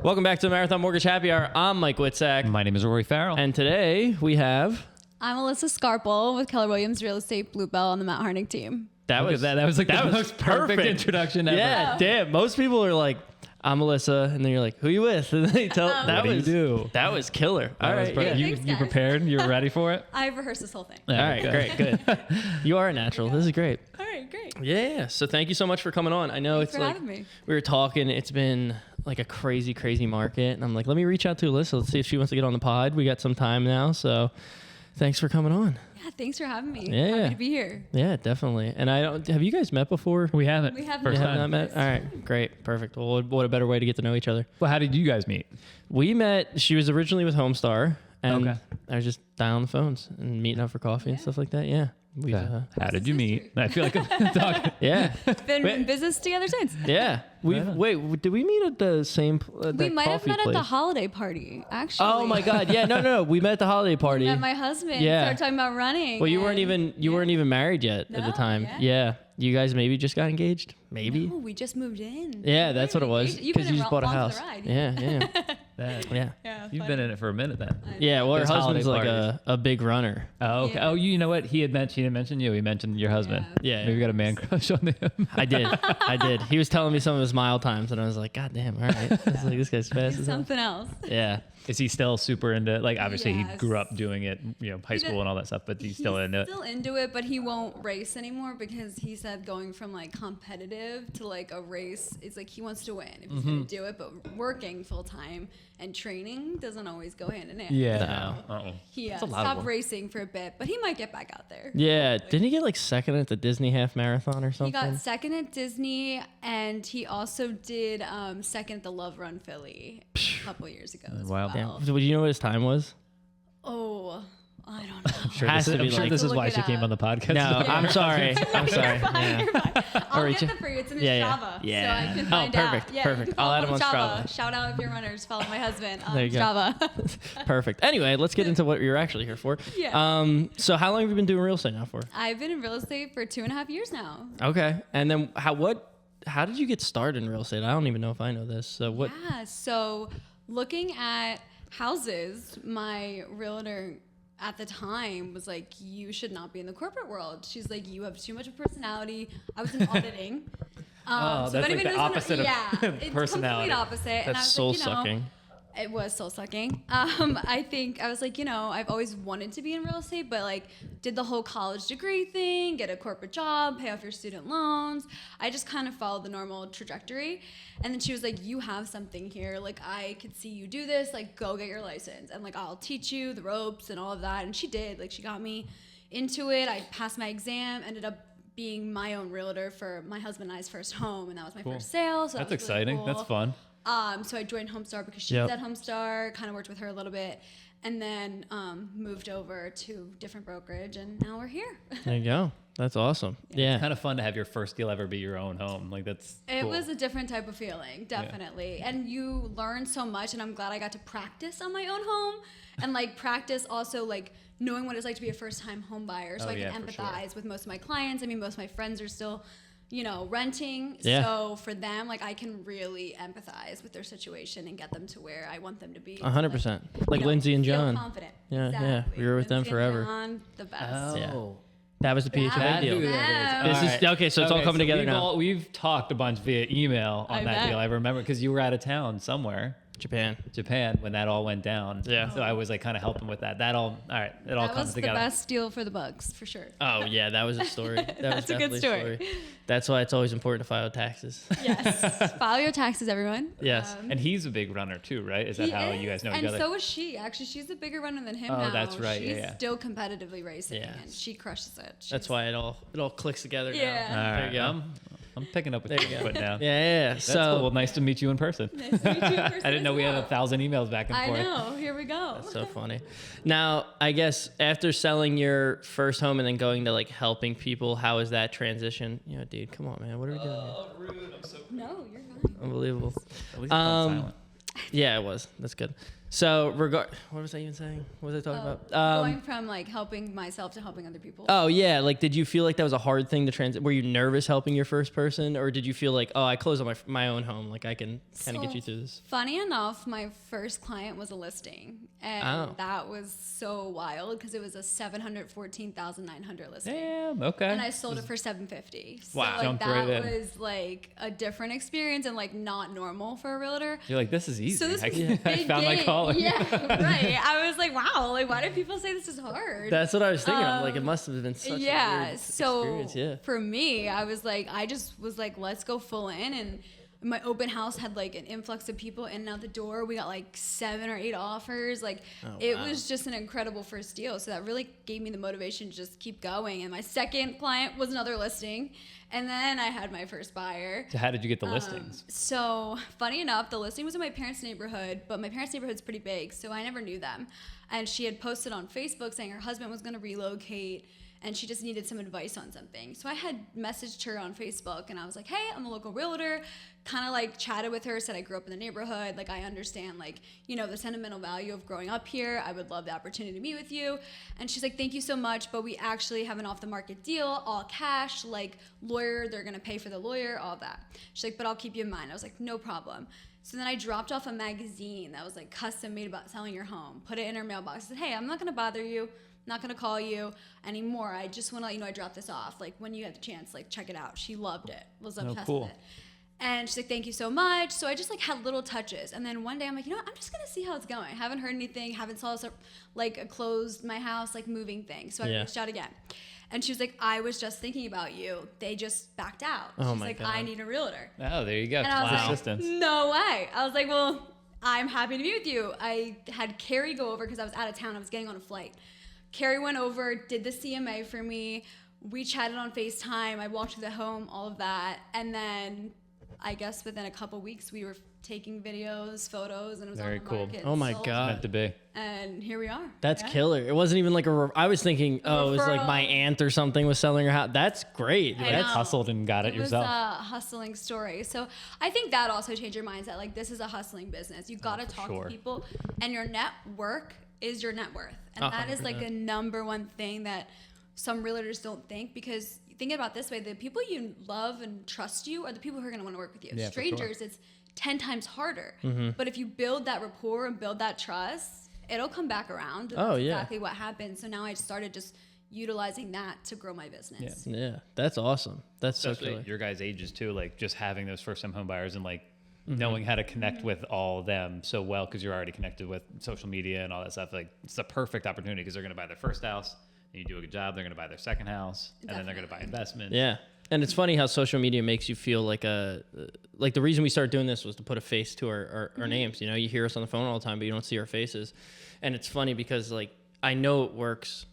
Welcome back to the Marathon Mortgage Happy Hour. I'm Mike Witzak. My name is Rory Farrell. And today we have... I'm Alyssa Scarpill with Keller Williams Real Estate Bluebell on the Matt Harning team. That was like the most perfect introduction ever. Yeah, damn. Most people are like, I'm Alyssa, and then you're like, who you with? And then they tell that was killer. All right, you prepared? You were ready for it? I've rehearsed this whole thing. All right, great, good. You are a natural. This is great. All right, great. Yeah. So thank you so much for coming on. I know Thanks for having me. We were talking. It's been like a crazy market, and I'm like, let me reach out to Alyssa. Let's see if she wants to get on the pod. We got some time now, so thanks for coming on. Yeah, thanks for having me. Yeah. Happy to be here. Yeah, definitely. And have you guys met before? We haven't. We haven't. First You time. have not met? All right, great, perfect. Well, what a better way to get to know each other. Well, how did you guys meet? We met, she was originally with Homestar, and Okay. I was just dialing the phones and meeting up for coffee and stuff like that. Yeah. How did you meet? I feel like I'm talking. Yeah. Been in business together since. Yeah. Wait, did we meet at the same We might have met place? at the holiday party, actually. Oh my God. Yeah, no. We met at the holiday party. Met my husband. Yeah. Started talking about running. Well, you weren't even married yet at the No, time. Yeah. You guys maybe just got engaged? Maybe? No, we just moved in. Yeah, that's what it was. You've Because been you just bought a along house. for the ride. Yeah. Yeah, You've been in it for a minute then. Yeah, well, her Those husband's like holiday a big runner. Oh, okay. Yeah. Oh, you know what? He didn't mention you. He mentioned your husband. Yeah. Maybe you got a man crush on him. I did. He was telling me some of his mile times, and I was like, God damn, all right. I was like, this guy's fast as hell. Something else. Yeah. Is he still super into, like, obviously he Yes. grew up doing it, high school and all that stuff, but he's still into it? Still into it, but he won't race anymore because he said going from like competitive to like a race, it's like he wants to win if he's gonna do it, but working full time and training doesn't always go hand in hand. Yeah. No. Uh-oh. He a lot of stopped work. racing for a bit, but he might get back out there. Yeah. Didn't he get like second at the Disney half marathon or He something? got second at Disney, and he also did second at the Love Run Philly a couple years ago. As Wow. well. Damn. Would you know what his time was? Oh, I don't know. Sure, Has this to be I'm sure like- this is Look why it she came up. on the podcast. No, I'm sorry. I'm sorry. You're Yeah. fine. I'll reach get it. them for you. It's in his Yeah. Strava, Yeah. so I can Oh, find perfect, out. Yeah, perfect. you can I'll follow add him on Strava. Shout out if you're runners. Follow my husband on There you go. Strava. Perfect. Anyway, let's get into what you're actually here for. Yeah. So how long have you been doing real estate now for? I've been in real estate for 2.5 years now. Okay. And then how did you get started in real estate? I don't even know if I know this. So what? Yeah, so looking at houses, my realtor at the time was like, you should not be in the corporate world. She's like, you have too much of personality. I was in auditing. Oh, if that's like anyone the knows what- opposite of it's personality. complete opposite. And I That's was soul like, sucking. It was soul sucking. I think I was like, I've always wanted to be in real estate, but like did the whole college degree thing, get a corporate job, pay off your student loans. I just kind of followed the normal trajectory. And then she was like, you have something here. Like I could see you do this, like go get your license and like I'll teach you the ropes and all of that. And she did, like she got me into it. I passed my exam, ended up being my own realtor for my husband and I's first home. And that was my first sale. So That's that was really exciting. cool. That's fun. So I joined Homestar because she Yep. was at Homestar, kind of worked with her a little bit, and then moved over to different brokerage, and now we're here. There you go. That's awesome. Yeah. It's kind of fun to have your first deal ever be your own home. Like that's It cool. was a different type of feeling, definitely. And you learn so much, and I'm glad I got to practice on my own home, and like practice also like knowing what it's like to be a first-time home buyer, so Oh, I can yeah, for sure. empathize with most of my clients. I mean, most of my friends are still renting. Yeah. So for them, like I can really empathize with their situation and get them to where I want them to be. 100%. Like Lindsay and feel John. confident. Yeah, Exactly. yeah. We were with them Lindsay and forever. John, the best. Oh. Yeah. That was the PHMA That deal. is- Yeah. This is All right. okay. So it's all coming together we've now. We've talked a bunch via email on I that bet. deal. I remember because you were out of town somewhere, Japan. Japan, when that all went down. Yeah. So I was like kind of helping with that. It all That comes was together. the best deal for the Bugs, for sure. Oh yeah, that was a story. That was That's a good definitely a story. That's why it's always important to file taxes. Yes. File your taxes, everyone. Yes. And he's a big runner too, right? Is that He how is, you guys know and each other? so is she. Actually, she's a bigger runner than him Oh, now. that's right, She's yeah. still competitively racing, Yeah. and she crushes it. That's why it all clicks together now. Yeah. all right, There you go. I'm picking up what There you're you go. putting down. Yeah. That's So cool. Well, nice to meet you in person. Nice to meet you in person I didn't know as we had well. 1,000 emails back and I forth. know. Here we go. That's so funny. Now, I guess after selling your first home and then going to like helping people, how is that transition? Dude, come on, man. What are we doing here? Rude. I'm so No, you're fine. Unbelievable. At least I'm silent. Yeah, it was. That's good. So what was I even saying? What was I talking about? Going from like helping myself to helping other people. Oh yeah, like did you feel like that was a hard thing to transit? Were you nervous helping your first person, or did you feel like, oh, I closed on my own home, like I can kind of get you through this? Funny enough, my first client was a listing, and that was so wild because it was a 714,900 listing. Damn. Okay. And I sold it for 750. So Wow. like Jumped that right in. was like a different experience and like not normal for a realtor. You're like, this is easy. So this was I found my calling. Yeah, right. I was like, wow, like why do people say this is hard? That's what I was thinking. I'm like, it must have been such a weird so experience. Yeah. for me, I was like, let's go full in. And my open house had like an influx of people in and out the door. We got like 7 or 8 offers. Like it was just an incredible first deal. So that really gave me the motivation to just keep going. And my second client was another listing. And then I had my first buyer. So how did you get the listings? So funny enough, the listing was in my parents' neighborhood, but my parents' neighborhood's pretty big, so I never knew them. And she had posted on Facebook saying her husband was going to relocate and she just needed some advice on something. So I had messaged her on Facebook and I was like, hey, I'm a local realtor. Kind of like chatted with her, said I grew up in the neighborhood. Like I understand like, you know, the sentimental value of growing up here. I would love the opportunity to meet with you. And she's like, thank you so much, but we actually have an off the market deal, all cash, like lawyer, they're going to pay for the lawyer, all that. She's like, but I'll keep you in mind. I was like, no problem. So then I dropped off a magazine that was like custom made about selling your home, put it in her mailbox. I said, hey, I'm not going to bother you. Not gonna call you anymore. I just want to let you know I dropped this off. Like when you had the chance, like check it out. She loved it. Was obsessed with it. And she's like, thank you so much. So I just like had little touches. And then one day I'm like, you know what? I'm just gonna see how it's going. Haven't heard anything. Haven't saw like closed my house, like moving thing. So I reached out again. And she was like, I was just thinking about you. They just backed out. She's like, God. I need a realtor. Oh, there you go. And I was like, assistance. no way. I was like, well, I'm happy to meet with you. I had Carrie go over because I was out of town. I was getting on a flight. Carrie went over, did the CMA for me. We chatted on FaceTime. I walked through the home, all of that. And then I guess within a couple weeks, we were taking videos, photos, and it was very on the cool. market. Oh my God. Meant to be. And here we are. That's killer. It wasn't even like I was thinking, oh, it was like my aunt or something was selling her house. That's great. I That's know. hustled and got it yourself. It was a hustling story. So I think that also changed your mindset. Like this is a hustling business. You got to talk to people, and your network is your net worth. And that is like a number one thing that some realtors don't think, because think about it this way, the people you love and trust you are the people who are going to want to work with you. Yeah, strangers, it's 10 times harder. But if you build that rapport and build that trust, it'll come back around. That's exactly what happened. So now I started just utilizing that to grow my business. Yeah, that's awesome. That's so Especially killer. your guys' ages too, like just having those first time home buyers and like knowing how to connect with all of them so well, because you're already connected with social media and all that stuff. Like it's the perfect opportunity because they're going to buy their first house and you do a good job. They're going to buy their second house and then they're going to buy investments. Yeah. And it's funny how social media makes you feel like like the reason we started doing this was to put a face to our names. You know, you hear us on the phone all the time, but you don't see our faces. And it's funny because like, I know it works.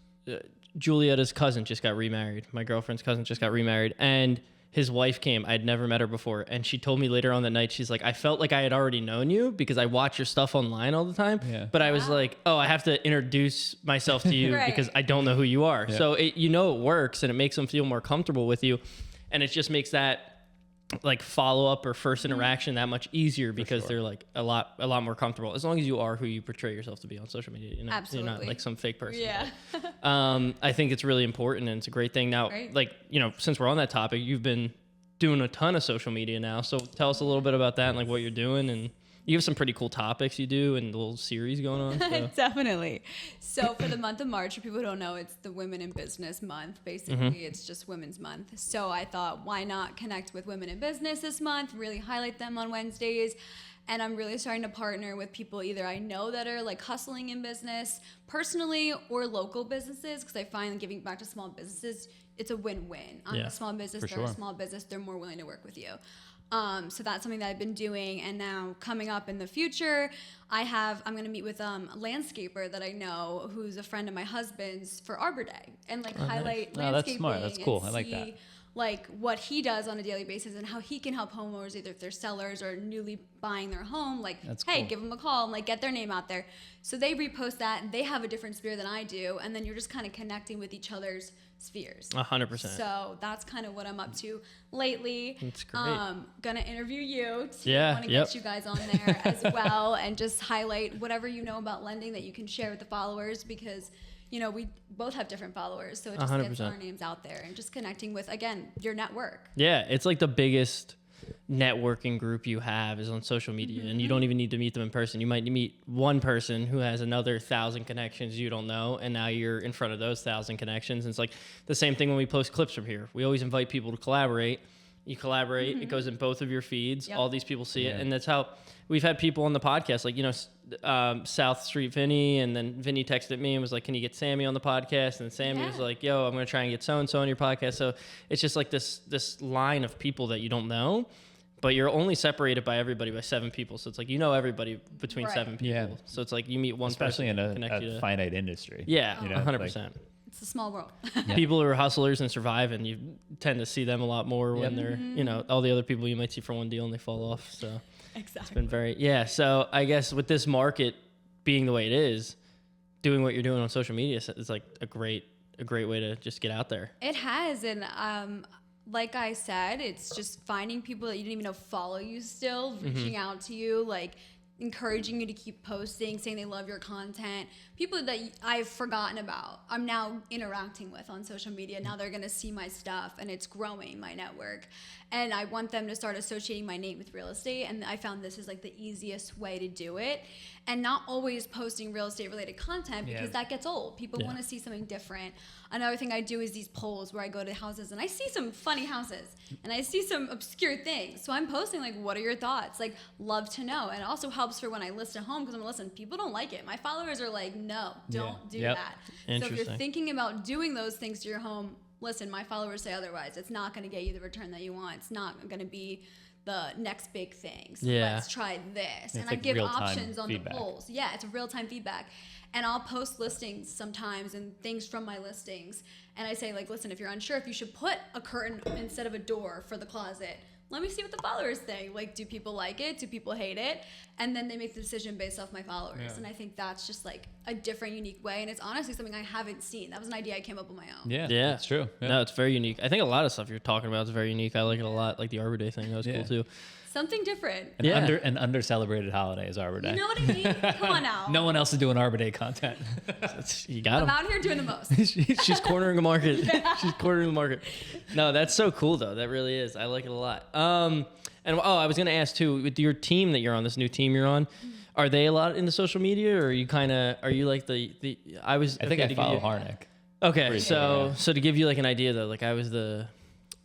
Julietta's cousin just got remarried. My girlfriend's cousin just got remarried, and his wife came. I'd never met her before. And she told me later on that night, she's like, I felt like I had already known you because I watch your stuff online all the time. Yeah. But I was like, oh, I have to introduce myself to you because I don't know who you are. Yeah. So it works, and it makes them feel more comfortable with you. And it just makes that like follow up or first interaction that much easier because they're like a lot more comfortable, as long as you are who you portray yourself to be on social media. You know, Absolutely. You're not like some fake person. Yeah. I think it's really important, and it's a great thing. Now, like, you know, since we're on that topic, you've been doing a ton of social media now. So tell us a little bit about that and like what you're doing. And you have some pretty cool topics you do and a little series going on. So. Definitely. So for the month of March, for people who don't know, it's the Women in Business month. Basically, it's just Women's Month. So I thought, why not connect with women in business this month, really highlight them on Wednesdays. And I'm really starting to partner with people either I know that are like hustling in business personally or local businesses, because I find giving back to small businesses, it's a win-win. I'm a small business, they're a small business, they're more willing to work with you. So that's something that I've been doing. And now coming up in the future, I'm going to meet with a landscaper that I know who's a friend of my husband's for Arbor Day, and like highlight landscaping. That's smart. That's cool. I like that. like what he does on a daily basis and how he can help homeowners, either if they're sellers or newly buying their home, like, That's hey, cool. give them a call and like get their name out there. So they repost that and they have a different sphere than I do. And then you're just kind of connecting with each other's spheres. 100%. So that's kind of what I'm up to lately. That's great. Gonna interview you. Yeah, Want to yep. get you guys on there as well and just highlight whatever you know about lending that you can share with the followers, because you know, we both have different followers, so it just 100%. gets our names out there and just connecting with, again, your network. Yeah, it's like the biggest networking group you have is on social media, and you don't even need to meet them in person. You might meet one person who has another 1,000 connections you don't know, and now you're in front of those 1,000 connections. And it's like the same thing when we post clips from here. We always invite people to collaborate. You collaborate, it goes in both of your feeds. Yep. All these people see it, Yeah. and that's how we've had people on the podcast, like, you know, South Street Vinny, and then Vinny texted me and was like, can you get Sammy on the podcast? And Sammy was Yeah. like, yo, I'm going to try and get so-and-so on your podcast. So it's just like this line of people that you don't know, but you're only separated by everybody by 7 people. So it's like, you know, everybody between Right. 7 people. Yeah. So it's like you meet one Especially in person, connect you a to, finite industry. yeah, You know, 100%. It's a small world. Yeah. People who are hustlers and survive, and you tend to see them a lot more when they're, you know, all the other people you might see for one deal and they fall off. So Exactly. it's been very, yeah. So I guess with this market being the way it is, doing what you're doing on social media is like a great way to just get out there. It has, and like I said, it's just finding people that you didn't even know follow you still, reaching out to you, like encouraging you to keep posting, saying they love your content. People that I've forgotten about, I'm now interacting with on social media. Now they're gonna see my stuff, and it's growing my network. And I want them to start associating my name with real estate. And I found this is like the easiest way to do it. And not always posting real estate related content, because that gets old. People Yeah. want to see something different. Another thing I do is these polls where I go to houses and I see some funny houses and I see some obscure things. So I'm posting like, what are your thoughts? Like, love to know. And it also helps for when I list a home, because I'm listen, people don't like it. My followers are like, no, don't do Yep. that. So if you're Interesting. thinking about doing those things to your home, listen, my followers say otherwise. It's not going to get you the return that you want. It's not going to be the next big thing. So Yeah. let's try this. And I like give real-time options on feedback. the polls. Yeah, it's real-time feedback. And I'll post listings sometimes and things from my listings. And I say, like, listen, if you're unsure if you should put a curtain instead of a door for the closet, let me see what the followers think. Like, do people like it? Do people hate it? And then they make the decision based off my followers. Yeah. And I think that's just like a different, unique way. And it's honestly something I haven't seen. That was an idea I came up on my own. Yeah, Yeah, that's true. Yeah. No, it's very unique. I think a lot of stuff you're talking about is very unique. I like it a lot. Like the Arbor Day thing, that was Yeah. cool too. Something different. An under celebrated holiday is Arbor Day. You know what I mean? Come on now. No one else is doing Arbor Day content. You got I'm them. out here doing the most. She's cornering the market. She's cornering the market. No, that's so cool though. That really is. I like it a lot. And I was gonna ask too, with your team that you're on, this new team you're on, are they a lot into social media, or are you like the? I think I follow Harnick. Okay, Pretty so sure, so to give you like an idea though, like I was the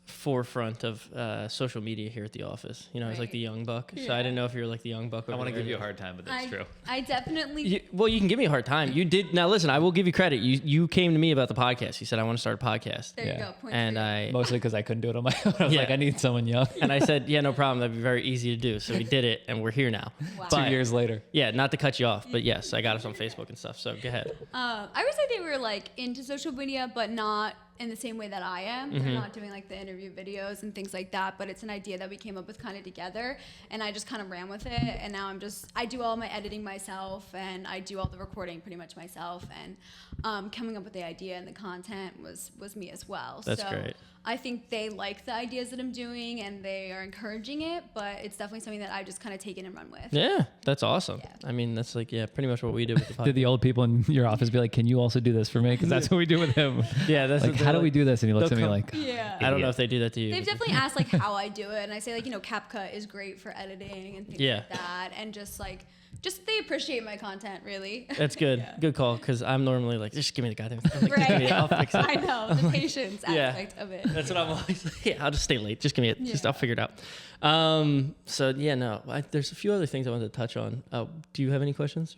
forefront of social media here at the office. You know, I was like Right. the young buck. So Yeah. I didn't know if you were like the young buck. I over want to there. give you a hard time, but that's true. I definitely. You can give me a hard time. You did. Now listen, I will give you credit. You came to me about the podcast. You said I want to start a podcast, There you Yeah. go. Point and for you. I Mostly because I couldn't do it on my own. I was Yeah. like, I need someone young. and I said, yeah, no problem. That'd be very easy to do. So we did it, and we're here now. Wow. 2 But- years later. Yeah, not to cut you off, but yes, I got us on Facebook and stuff. So go ahead. I would say they were like into social media, but not in the same way that I am. They're not doing like the interview videos and things like that, but it's an idea that we came up with kind of together, and I just kind of ran with it. And now I do all my editing myself, and I do all the recording pretty much myself, and coming up with the idea and the content was me as well. That's so great. I think they like the ideas that I'm doing, and they are encouraging it, but it's definitely something that I've just kind of taken and run with. Yeah, that's awesome. Yeah. I mean, that's like pretty much what we did with the podcast. Did the old people in your office be like, can you also do this for me? Because that's what we do with him. Yeah, that's Like, what how they're do we do this? And he looks at they'll me come- like, Yeah. I don't know idiot. if they do that to you. They've definitely asked like how I do it, and I say like, CapCut is great for editing and things Yeah. like that, and just they appreciate my content really. That's good. Yeah. Good call. Because I'm normally like, just give me the goddamn thing. Like, just give me it. I'll fix it. I know the patience Yeah. aspect of it. That's what I'm always like. Yeah, I'll just stay late. Just give me it. Just Yeah. I'll figure it out. So yeah, no. There's a few other things I wanted to touch on. Do you have any questions?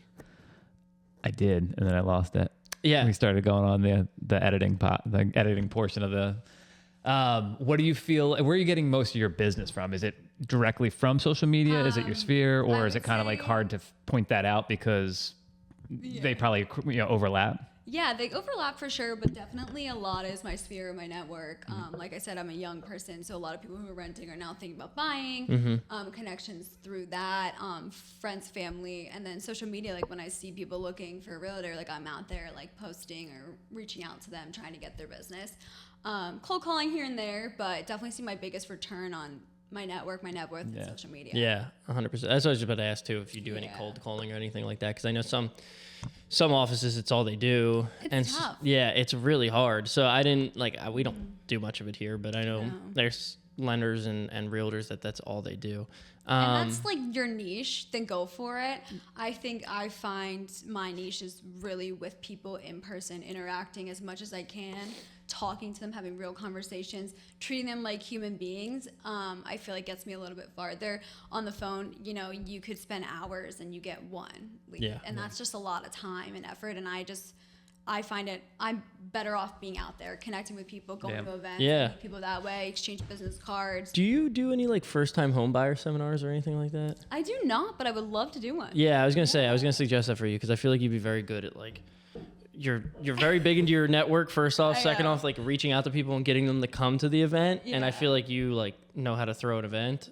I did, and then I lost it. Yeah. We started going on the editing the editing portion of the. What do you feel? Where are you getting most of your business from? Is it directly from social media? Is it your sphere, or I is it would kind of like say- hard to point that out because they probably overlap? Yeah, they overlap for sure, but definitely a lot is my sphere, my network. Like I said, I'm a young person, so a lot of people who are renting are now thinking about buying. Connections through that, friends, family, and then social media. Like when I see people looking for a realtor, like I'm out there like posting or reaching out to them, trying to get their business. Cold calling here and there, but definitely see my biggest return on my network, my net worth, and social media. Yeah, 100%. That's what I was about to ask too, if you do any cold calling or anything like that, because I know some offices, it's all they do. It's tough. Yeah, it's really hard. So I didn't we don't do much of it here, but I know there's lenders and realtors that's all they do. And that's like your niche, then go for it. I think I find my niche is really with people in person, interacting as much as I can, talking to them, having real conversations, treating them like human beings. I feel like gets me a little bit farther. On the phone, you could spend hours and you get one lead. Yeah. And that's just a lot of time and effort. And I find I'm better off being out there, connecting with people, going to events, meet people that way, exchange business cards. Do you do any like first-time home buyer seminars or anything like that? I do not, but I would love to do one. Yeah, I was gonna suggest that for you because I feel like you'd be very good at like. You're very big into your network, first off. Second off, like reaching out to people and getting them to come to the event. And I feel like you like know how to throw an event.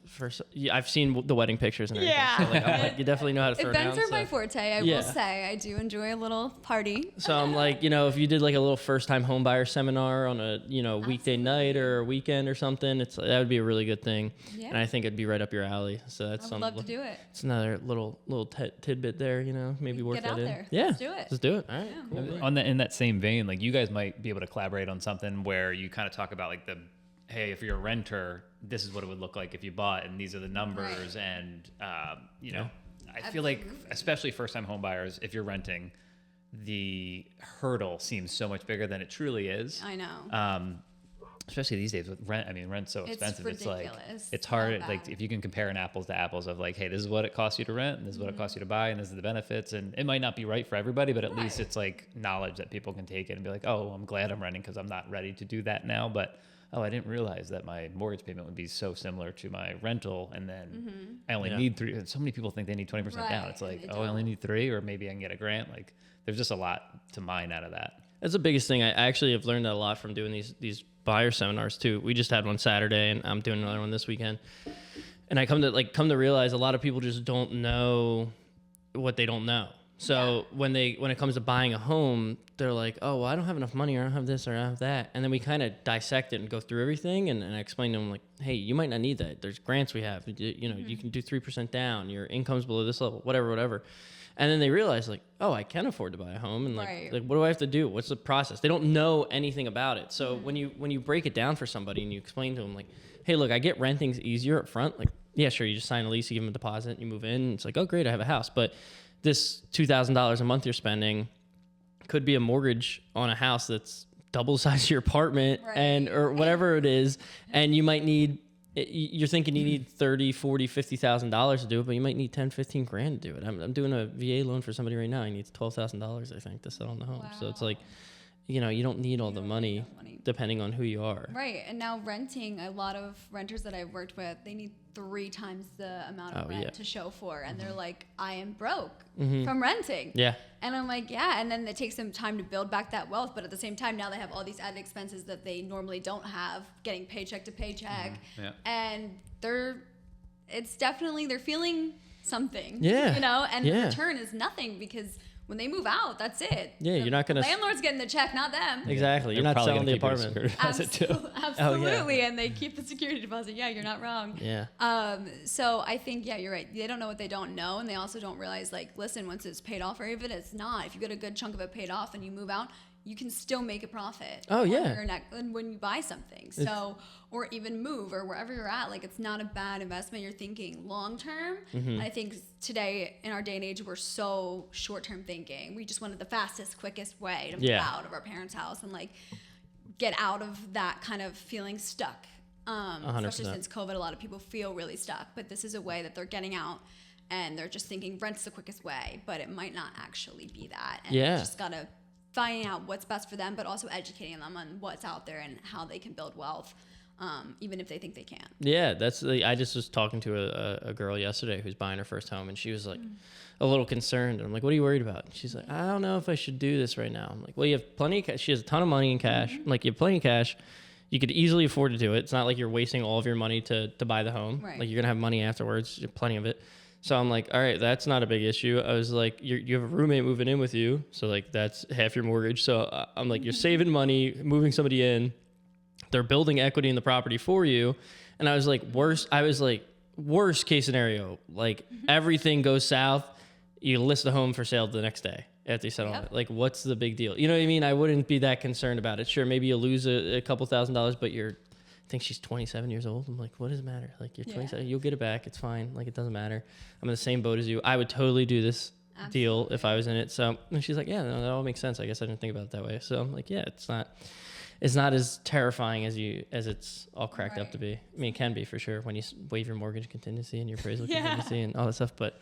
I've seen the wedding pictures and everything. Yeah. So, like, you definitely know how to throw down. Events are my forte, I will say. I do enjoy a little party. So I'm like, if you did like a little first-time home buyer seminar on a, weekday night or a weekend or something, that would be a really good thing. Yeah. And I think it'd be right up your alley. So that's I would love to do it. It's another little tidbit there, maybe worth that in. There. Yeah. Let's do it. Let's do it. All right. Yeah. Cool. In that same vein, like you guys might be able to collaborate on something where you kind of talk about like hey, if you're a renter, this is what it would look like if you bought, and these are the numbers. Right. And, I feel like, especially first-time home buyers, if you're renting, the hurdle seems so much bigger than it truly is. I know. Especially these days with rent. I mean, rent's so expensive. It's ridiculous. It's like, it's hard. Like if you can compare an apples to apples of like, hey, this is what it costs you to rent, and this is what it costs you to buy, and this is the benefits. And it might not be right for everybody, but at least it's like knowledge that people can take it and be like, oh, I'm glad I'm renting because I'm not ready to do that now. But I didn't realize that my mortgage payment would be so similar to my rental, and then I only need 3. So many people think they need 20% down. It's like, I only need 3, or maybe I can get a grant. Like, there's just a lot to mine out of that. That's the biggest thing. I actually have learned that a lot from doing these buyer seminars too. We just had one Saturday, and I'm doing another one this weekend. And I come to realize a lot of people just don't know what they don't know. So when it comes to buying a home, they're like, oh, well, I don't have enough money, or I don't have this, or I don't have that. And then we kind of dissect it and go through everything. And I explain to them, like, hey, you might not need that. There's grants we have. You can do 3% down. Your income's below this level, whatever. And then they realize, like, oh, I can afford to buy a home. And, like, what do I have to do? What's the process? They don't know anything about it. So when you break it down for somebody and you explain to them, like, hey, look, I get renting's easier up front. Like, yeah, sure, you just sign a lease, you give them a deposit, you move in. And it's like, oh, great, I have a house. But this $2,000 a month you're spending could be a mortgage on a house that's double the size of your apartment or whatever it is. And you might need, you're thinking you need $30,000, $40,000, $50,000 to do it, but you might need $10,000, $15,000 to do it. I'm doing a VA loan for somebody right now. He needs $12,000, I think, to settle on the home. Wow. So it's like, you don't need all the money depending on who you are. Right. And now renting, a lot of renters that I've worked with, they need 3 times the amount of rent to show for. And they're like, I am broke from renting. Yeah. And I'm like, yeah. And then it takes them time to build back that wealth. But at the same time, now they have all these added expenses that they normally don't have, getting paycheck to paycheck. Yeah. And they're feeling something. Yeah. And the return is nothing because when they move out, that's it. Yeah, you're not going to... landlord's getting the check, not them. Exactly. You're not selling the apartment. Absolutely. Oh, yeah. And they keep the security deposit. Yeah, you're not wrong. Yeah. So I think, you're right. They don't know what they don't know, and they also don't realize, like, listen, once it's paid off, or even it's not. If you get a good chunk of it paid off and you move out, you can still make a profit. Oh, yeah. When you buy something. So, or even move, or wherever you're at, like, it's not a bad investment. You're thinking long term. Mm-hmm. I think today, in our day and age, we're so short term thinking. We just wanted the fastest, quickest way to move out of our parents' house and, like, get out of that kind of feeling stuck. 100%. Especially since COVID, a lot of people feel really stuck. But this is a way that they're getting out, and they're just thinking rent's the quickest way, but it might not actually be that. And you just gotta finding out what's best for them, but also educating them on what's out there and how they can build wealth. even if they think they can't. Yeah, that's I just was talking to a girl yesterday who's buying her first home, and she was like a little concerned. And I'm like, "What are you worried about?" And she's like, "I don't know if I should do this right now." I'm like, "Well, you have plenty of cash." She has a ton of money in cash. I'm like, "You have plenty of cash. You could easily afford to do it. It's not like you're wasting all of your money to buy the home. Right. Like you're gonna have money afterwards, you have plenty of it." So I'm like, "All right, that's not a big issue." I was like, you have a roommate moving in with you, so like that's half your mortgage. So I'm like, you're saving money, moving somebody in. They're building equity in the property for you. And I was like, worst case scenario, like everything goes south, you list the home for sale the next day after you settle on it. Like, what's the big deal? You know what I mean? I wouldn't be that concerned about it. Sure, maybe you lose a couple $1,000s, but I think she's 27 years old. I'm like, what does it matter? Like, you're 27, you'll get it back. It's fine. Like, it doesn't matter. I'm in the same boat as you. I would totally do this deal if I was in it. So, and she's like, yeah, no, that all makes sense. I guess I didn't think about it that way. So I'm like, yeah, it's not as terrifying as it's all cracked up to be. I mean, it can be for sure when you waive your mortgage contingency and your appraisal contingency and all that stuff. But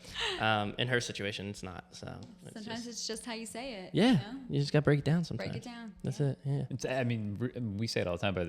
in her situation, it's not. So sometimes it's just how you say it. Yeah, you know? you just got to break it down sometimes. Break it down. That's it. Yeah. I mean, we say it all the time, but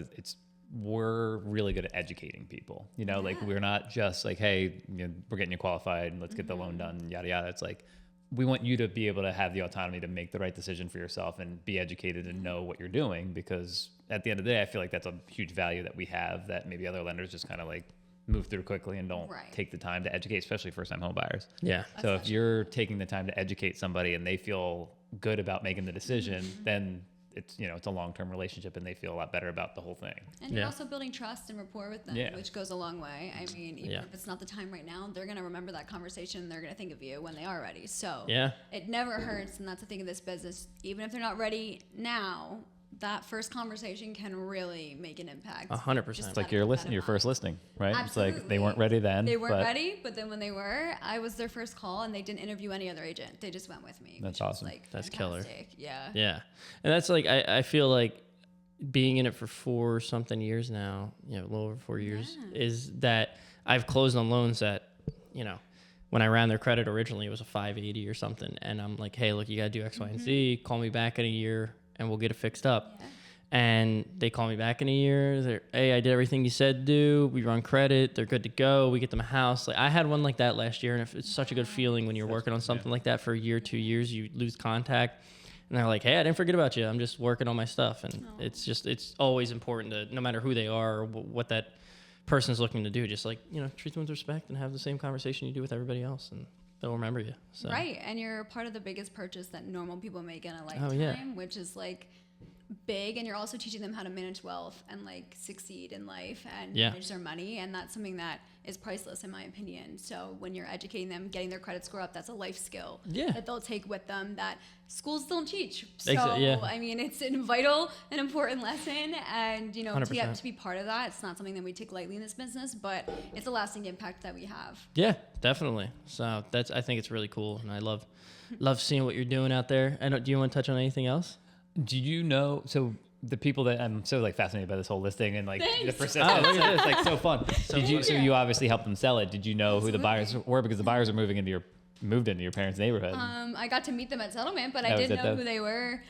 we're really good at educating people. You know, like we're not just like, hey, we're getting you qualified and let's get the loan done, yada yada. It's like, we want you to be able to have the autonomy to make the right decision for yourself and be educated and know what you're doing, because at the end of the day, I feel like that's a huge value that we have that maybe other lenders just kind of like move through quickly and don't take the time to educate, especially first-time home buyers. Yeah. So if you're taking the time to educate somebody and they feel good about making the decision, then it's a long-term relationship and they feel a lot better about the whole thing. And you're also building trust and rapport with them, which goes a long way. I mean, even if it's not the time right now, they're going to remember that conversation and they're going to think of you when they are ready. So it never hurts. And that's the thing of this business. Even if they're not ready now, that first conversation can really make an impact. 100%. It's like your first listing, right? Absolutely. It's like they weren't ready then. They weren't ready, but then when they were, I was their first call and they didn't interview any other agent. They just went with me. That's awesome. That's fantastic. killer. Yeah. Yeah. And that's like, I feel like being in it for 4 something years now, a little over 4 years, is that I've closed on loans that, when I ran their credit originally, it was a 580 or something. And I'm like, hey, look, you got to do X, Y, and Z. Call me back in a year and we'll get it fixed up. Yeah. And they call me back in a year. Hey, I did everything you said do. We run credit. They're good to go. We get them a house. Like I had one like that last year, and it's such a good feeling when you're working on something like that for a year, 2 years. You lose contact, and they're like, "Hey, I didn't forget about you. I'm just working on my stuff." And it's always important to, no matter who they are or what that person's looking to do, just like treat them with respect and have the same conversation you do with everybody else, and they'll remember you. So. Right, and you're part of the biggest purchase that normal people make in a lifetime, which is like big, and you're also teaching them how to manage wealth and like succeed in life and manage their money, and that's something that is priceless in my opinion. So when you're educating them, getting their credit score up, that's a life skill that they'll take with them that schools don't teach. So I mean, it's a vital and important lesson, and to be part of that, it's not something that we take lightly in this business, but it's a lasting impact that we have. Yeah, definitely. So I think it's really cool, and I love seeing what you're doing out there. And do you want to touch on anything else? Do you know, so the people that I'm so like fascinated by this whole listing and like the persistence, it's like so fun. So you obviously helped them sell it. Did you know who the buyers were? Because the buyers are moved into your parents' neighborhood. I got to meet them at settlement, but I didn't know who they were.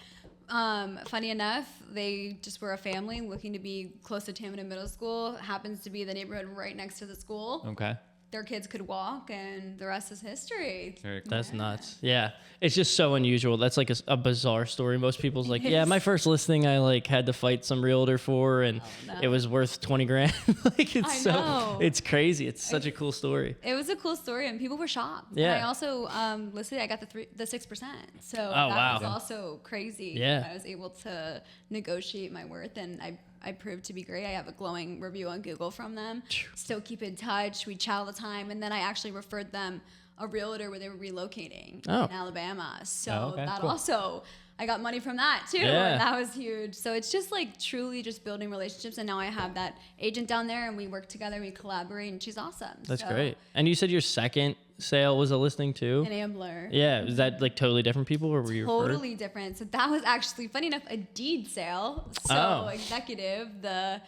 Funny enough, they just were a family looking to be close to Tamina Middle School. Happens to be the neighborhood right next to the school. Okay. Their kids could walk, and the rest is history. Very cool. That's nuts. Yeah, it's just so unusual. That's like a bizarre story. Most people's like, yeah, my first listing, I like had to fight some realtor for, and it was worth 20 grand. Like it's crazy. It's such a cool story. It was a cool story, and people were shocked. Yeah. And I also listed. I got the 6%. So that was also crazy. Yeah. I was able to negotiate my worth, and I proved to be great. I have a glowing review on Google from them. Still keep in touch. We chat all the time. And then I actually referred them a realtor where they were relocating in Alabama. So also, I got money from that too. Yeah. And that was huge. So it's just like truly just building relationships. And now I have that agent down there and we work together, we collaborate, and she's awesome. That's great. And you said your second sale was a listing too? An Ambler. Yeah. Is that like totally different people, or were you totally different? So that was actually, funny enough, a deed sale. So executive, the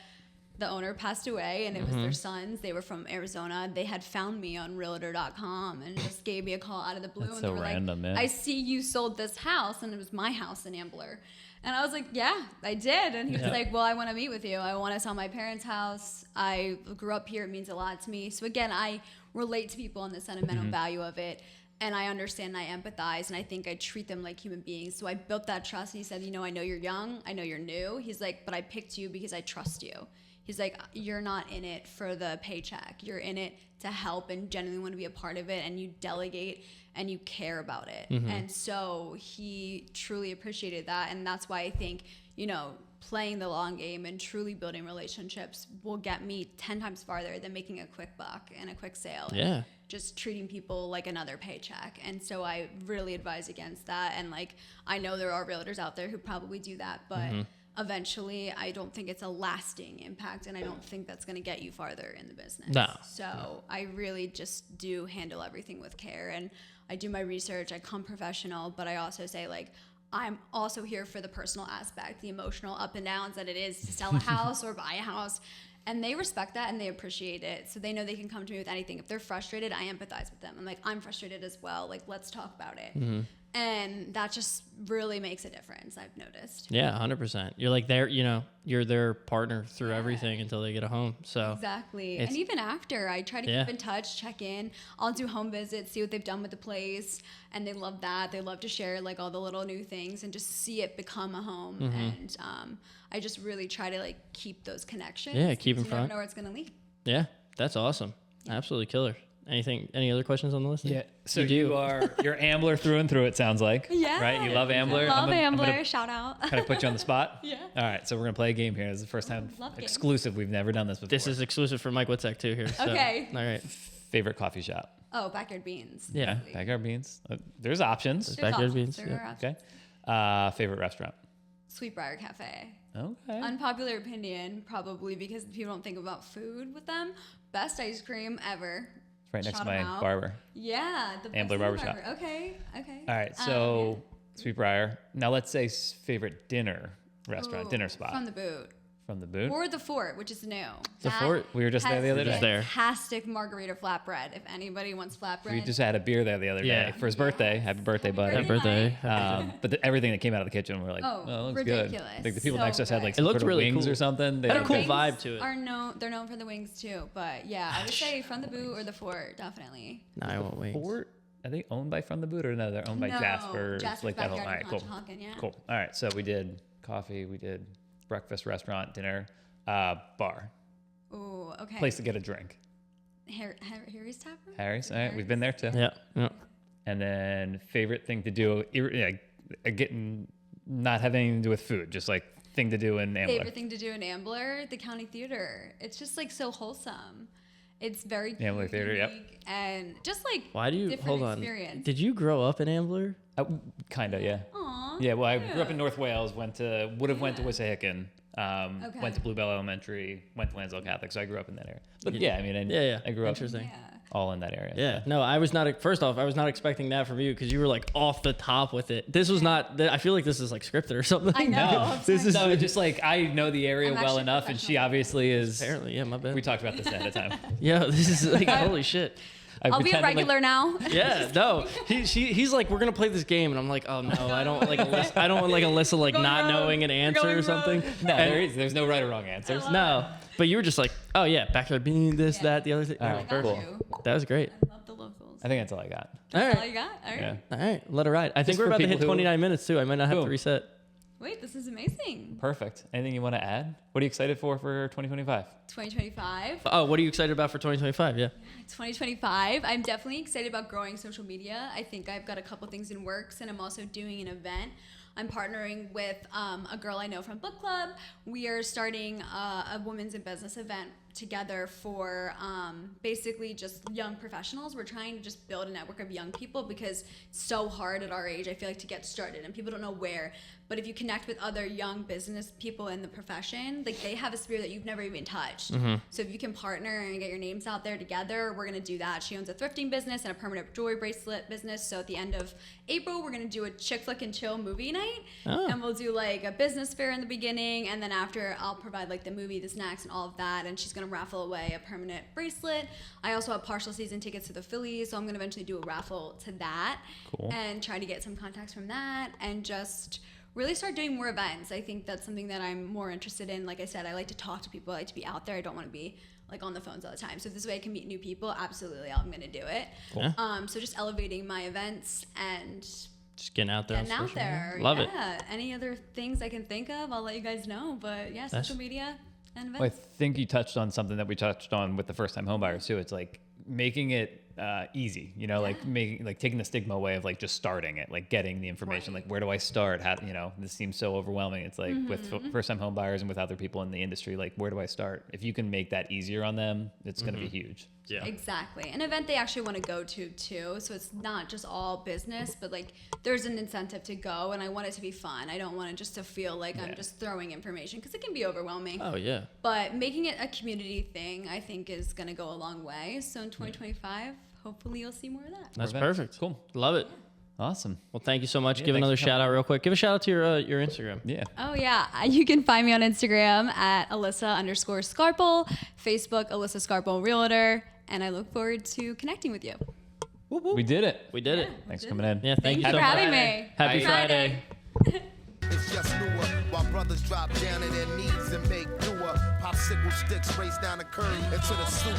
owner passed away, and it was their sons. They were from Arizona. They had found me on realtor.com and just gave me a call out of the blue. That's and so they were random, like, man. I see you sold this house, and it was my house in Ambler. And I was like, yeah, I did. And he was like, well, I want to meet with you. I want to sell my parents' house. I grew up here. It means a lot to me. So again, I relate to people on the sentimental value of it. And I understand, I empathize, and I think I treat them like human beings. So I built that trust. And he said, I know you're young. I know you're new. He's like, but I picked you because I trust you. He's like, you're not in it for the paycheck. You're in it to help and genuinely want to be a part of it, and you delegate and you care about it. And so he truly appreciated that. And that's why I think, playing the long game and truly building relationships will get me 10 times farther than making a quick buck and a quick sale. Yeah. Just treating people like another paycheck. And so I really advise against that. And I know there are realtors out there who probably do that, but eventually I don't think it's a lasting impact, and I don't think that's going to get you farther in the business. No. So I really just do handle everything with care, and I do my research. I come professional, but I also say I'm also here for the personal aspect, the emotional up and downs that it is to sell a house or buy a house. And they respect that and they appreciate it. So they know they can come to me with anything. If they're frustrated, I empathize with them. I'm like, I'm frustrated as well. Let's talk about it. And that just really makes a difference, I've noticed. Yeah, 100%. You're like you're their partner through everything until they get a home. So exactly. And even after, I try to keep in touch, check in. I'll do home visits, see what they've done with the place. And they love that. They love to share all the little new things and just see it become a home. And I just really try to keep those connections. Yeah, keep in front. You front. never know where it's going to lead. Yeah, that's awesome. Absolutely killer. Any other questions on the list? Yeah. So you're Ambler through and through, it sounds like. Yeah. Right? You love Ambler. Love Ambler. Shout out. Kind of put you on the spot. Yeah. All right. So we're going to play a game here. This is the first time exclusive. We've never done this before. This is exclusive for Mike Witzek too here. So. Okay. All right. Favorite coffee shop? Oh, Backyard Beans. Yeah. Okay. Backyard Beans. There's options. Backyard Beans. There are options. Okay. Favorite restaurant? Sweetbriar Cafe. Okay. Unpopular opinion, probably because people don't think about food with them. Best ice cream ever. Right next Shout to my 'em out. barber. Yeah, the Ambler best Barbershop. barber. Okay. All right, so Sweetbriar. Now let's say favorite dinner restaurant, dinner spot. From the Boot. From the Boot? Or the Fort, which is new. The Fort. We were just there the other day. there. Fantastic margarita flatbread. If anybody wants flatbread. We just had a beer there the other Yeah. day for his birthday. Happy birthday, buddy. Happy birthday. But everything that came out of the kitchen, we were like, Oh, it looks ridiculous. good. Like the people So next to us had good. some It looked sort of really wings cool. or something. They Had a had cool big- vibe to it. They're known for the wings too, but yeah, I would say From the Boot or the Fort, definitely. No, I won't wait. Fort? Are they owned by From the Boot or no? They're owned by No, Jasper. Jasper's Like that whole. All Backyard right, in cool. Conshohocken, yeah. Cool. All right, so we did coffee, we did breakfast, restaurant, dinner, bar, Ooh, okay. place to get a drink. Harry's Tap Room? Harry's. All right, we've been there too. Yeah. Yeah. And then favorite thing to do, getting not having anything to do with food, just like thing to do in Ambler. Favorite thing to do in Ambler? The County Theater. It's just so wholesome. It's very Ambler Theater, yep. unique and just Why do you different hold on? experience. Did you grow up in Ambler? Kind of, yeah. Aw, Yeah, well, I grew up in North Wales. Would have went to Wissahickon. Okay. Went to Bluebell Elementary. Went to Lansdale Catholic. So I grew up in that area. But You- yeah, I mean, Yeah. I grew up Interesting. Yeah. all in that area. Yeah. No, I was not. First off, I was not expecting that from you because you were off the top with it. This was not. I feel like this is scripted or something. I know. This is No, just I know the area I'm well actually enough, and she professional. obviously is. apparently. Yeah, my bad. We talked about this ahead of time. Yeah, this is holy shit. I'll be a pretended regular now. Yeah, no. He's like, we're gonna play this game, and I'm like, oh no, I don't like Alyssa. I don't want Alyssa Going not rogue. knowing an answer Going or something. No, there's no right or wrong answers. No, but you were just like, oh yeah, backyard being this, Yeah. that, the other thing. All Oh, right, Got perfect. cool. you. That was great. I love the locals. I think that's all I got. All That's all right, you got? All right. Yeah. all right, let it ride. I think Just we're for about to hit people who- 29 minutes too. I might not have to Boom. reset. Wait, this is amazing. Perfect. Anything you want to add? What are you excited for 2025? 2025. Oh, what are you excited about for 2025? Yeah. 2025. I'm definitely excited about growing social media. I think I've got a couple things in works, and I'm also doing an event. I'm partnering with a girl I know from book club. We are starting a women's in business event together for basically just young professionals. We're trying to just build a network of young people because it's so hard at our age, I feel like, to get started, and people don't know where. But if you connect with other young business people in the profession, they have a spirit that you've never even touched. So if you can partner and get your names out there together, we're gonna do that. She owns a thrifting business and a permanent jewelry bracelet business. So at the end of April, we're gonna do a chick flick and chill movie night. Oh. And we'll do a business fair in the beginning, and then after I'll provide the movie, the snacks, and all of that. And she's gonna raffle away a permanent bracelet. I also have partial season tickets to the Phillies, so I'm gonna eventually do a raffle to that. Cool. And try to get some contacts from that, and just really start doing more events. I think that's something that I'm more interested in. Like I said, I like to talk to people. I like to be out there. I don't want to be like on the phones all the time. So if this way I can meet new people, absolutely, I'm going to do it. Cool. So just elevating my events and just getting out there. getting out there. Love it. Any other things I can think of, I'll let you guys know. But yeah, social media and events. Well, I think you touched on something that we touched on with the first-time homebuyers too. It's like making it easy, you know, like taking the stigma away of like just starting it, like getting the information, like where do I start? How, you know, this seems so overwhelming. It's like with first-time homebuyers and with other people in the industry, like where do I start? If you can make that easier on them, it's going to be huge. Yeah. Exactly. An event they actually want to go to too. So it's not just all business, but like there's an incentive to go, and I want it to be fun. I don't want it just to feel like I'm just throwing information, because it can be overwhelming. Oh yeah. But making it a community thing, I think, is going to go a long way. So in 2025, hopefully you'll see more of that. That's events. perfect. Cool. Love it. Awesome. Well, thank you so much. Yeah, Give thanks another for shout out real quick. Give a shout out to your Instagram. Yeah. Oh, yeah. You can find me on Instagram at Alyssa_Scarpill, Facebook, Alyssa Scarpill Realtor, and I look forward to connecting with you. We did it. We did it. Thanks for coming in. Yeah, thank you Thank so you for much. having me. Happy Friday. It's just newer while brothers drop down to their knees and make newer popsicle sticks race down the curb into the sewer.